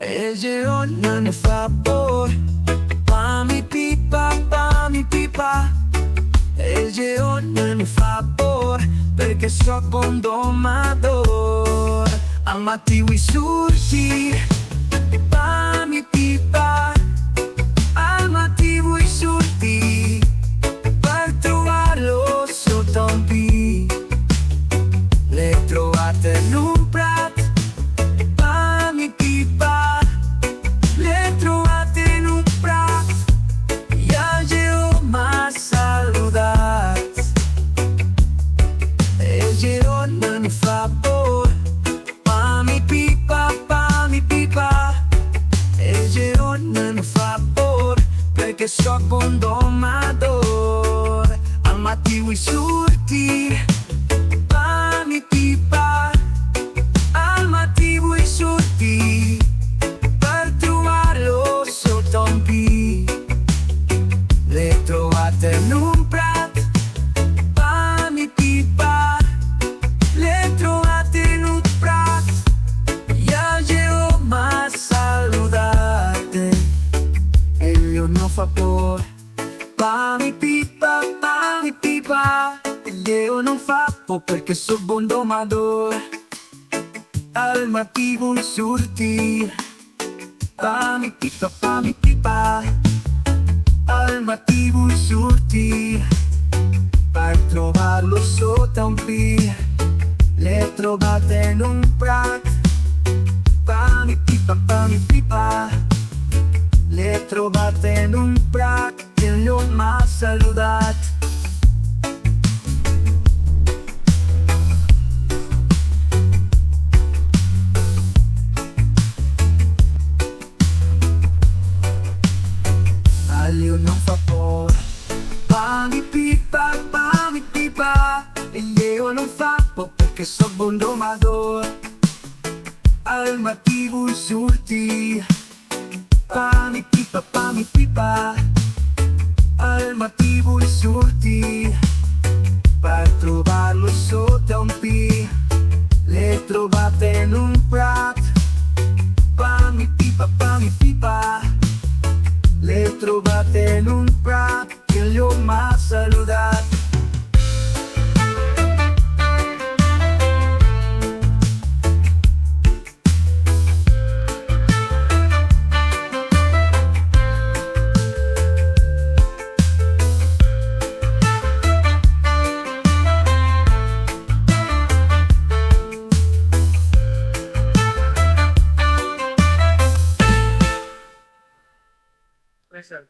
E girone non ne fa por. Pami pipa. E girone non ne fa por, perché so con domador. Al mattino i surti. Pami pipa. Al mattino i surti. Per trovarlo sotto un pi. Le trovate in un prat. Pami pipa. Le trovate in un prat. Ja giro ma saludat. E giro non fa por. Pami pipa. E giro non fa por, perché so con domador. Al mattino i surti. Pami pipa. Al mattino i surti. Per trovarlo sotto un pi. Le trovate in un prat. Pami pipa. Le trovate in un prat. Ja giro ma saludate. E io non fa por. Pami pipa. E io non fa por, perché so buon domador. Al mattino i surti. Pami pipa. Al mattino i surti. Per trovarlo sotto un pi. Le trovate in un prat. Pami pipa. Le trovate in un prat. E non m'ha salutat. Io non fa por. Pami pipa. E io non fa por, perché so buon domador. Al mattino i surti. Pami pipa. Al mattino i surti. Per trovarlo sotto un pi. Le trovate in un prat. Pami pipa. Le trovate in un prat. Che gli ho mai salutat. Yes, sir.